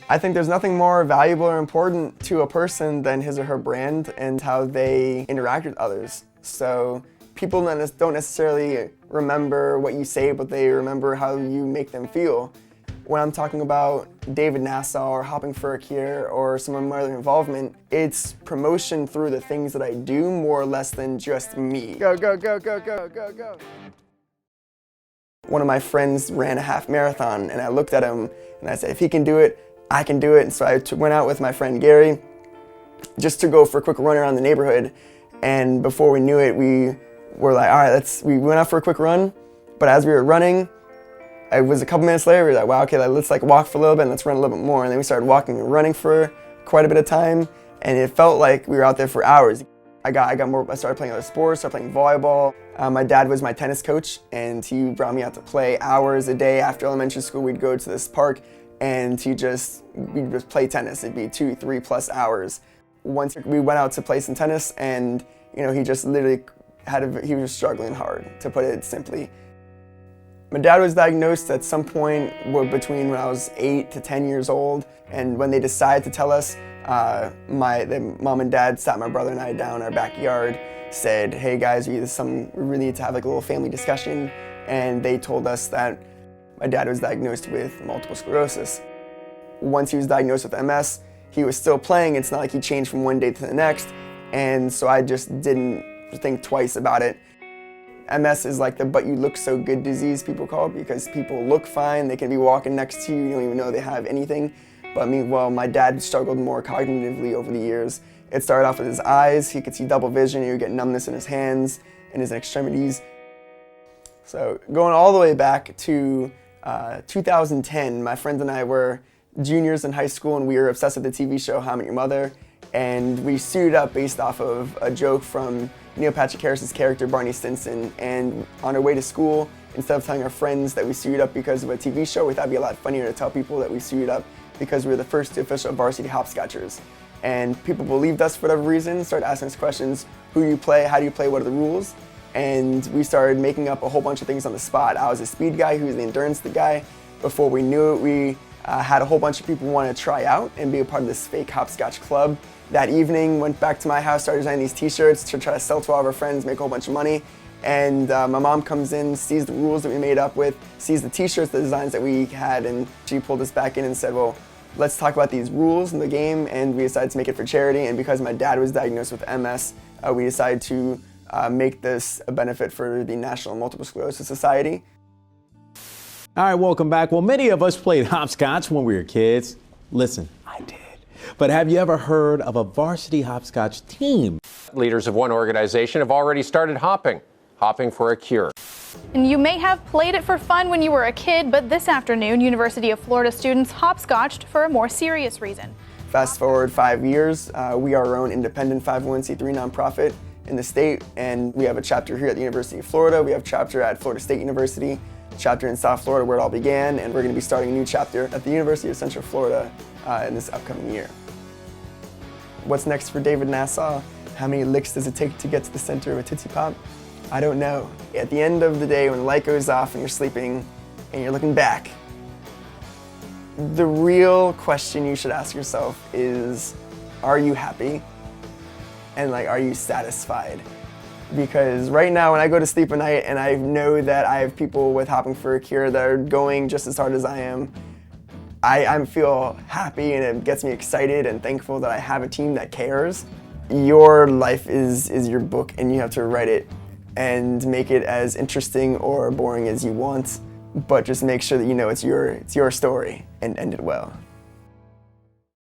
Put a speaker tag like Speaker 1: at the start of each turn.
Speaker 1: I think there's nothing more valuable or important to a person than his or her brand and how they interact with others. So people don't necessarily remember what you say, but they remember how you make them feel. When I'm talking about David Nassau or hopping for a cure or some of my other involvement, it's promotion through the things that I do more or less than just me. Go, go, go, go, go, go, go. One of my friends ran a half marathon and I looked at him and I said, if he can do it, I can do it. And so I went out with my friend Gary just to go for a quick run around the neighborhood. And before we knew it, we were like, all right, we went out for a quick run. But as we were running, it was a couple minutes later, we were like, wow, okay, let's walk for a little bit and let's run a little bit more. And then we started walking and running for quite a bit of time. And it felt like we were out there for hours. I started playing other sports, started playing volleyball. My dad was my tennis coach and he brought me out to play hours a day. After elementary school, we'd go to this park and we'd just play tennis. It'd be 2-3+ hours. Once we went out to play some tennis and he just literally he was struggling hard, to put it simply. My dad was diagnosed at some point between when I was 8 to 10 years old, and when they decided to tell us, the mom and dad sat my brother and I down in our backyard, said, hey guys, we really need to have like a little family discussion, and they told us that my dad was diagnosed with multiple sclerosis. Once he was diagnosed with MS, he was still playing. It's not like he changed from one day to the next, and so I just didn't think twice about it. MS is like the but you look so good disease, people call it, because people look fine, they can be walking next to you, you don't even know they have anything. But meanwhile, my dad struggled more cognitively over the years. It started off with his eyes, he could see double vision, he would get numbness in his hands and his extremities. So going all the way back to 2010, my friends and I were juniors in high school and we were obsessed with the TV show How I Met Your Mother, and we suited up based off of a joke from Neil Patrick Harris's character Barney Stinson, and on our way to school, instead of telling our friends that we suited up because of a TV show, we thought it'd be a lot funnier to tell people that we suited up because we were the first two official varsity hopscotchers. And people believed us for whatever reason, started asking us questions, who do you play, how do you play, what are the rules? And we started making up a whole bunch of things on the spot. I was a speed guy, he was the endurance guy. Before we knew it, we had a whole bunch of people want to try out and be a part of this fake hopscotch club. That evening, went back to my house, started designing these t-shirts to try to sell to all of our friends, make a whole bunch of money. And my mom comes in, sees the rules that we made up with, sees the t-shirts, the designs that we had, and she pulled us back in and said, well, let's talk about these rules in the game, and we decided to make it for charity. And because my dad was diagnosed with MS, we decided to make this a benefit for the National Multiple Sclerosis Society.
Speaker 2: All right, welcome back. Well, many of us played hopscotch when we were kids. Listen, I did. But have you ever heard of a varsity hopscotch team?
Speaker 3: Leaders of one organization have already started hopping for a cure.
Speaker 4: And you may have played it for fun when you were a kid, but this afternoon, University of Florida students hopscotched for a more serious reason.
Speaker 1: Fast forward 5 years, we are our own independent 501c3 nonprofit in the state, and we have a chapter here at the University of Florida. We have a chapter at Florida State University, chapter in South Florida where it all began, and we're going to be starting a new chapter at the University of Central Florida in this upcoming year. What's next for David Nassau? How many licks does it take to get to the center of a Tootsie Pop? I don't know. At the end of the day, when the light goes off and you're sleeping and you're looking back, the real question you should ask yourself is, are you happy? And are you satisfied? Because right now when I go to sleep at night and I know that I have people with Hopping for a Cure that are going just as hard as I am, I feel happy and it gets me excited and thankful that I have a team that cares. Your life is your book and you have to write it and make it as interesting or boring as you want, but just make sure that you know it's your story and end it well.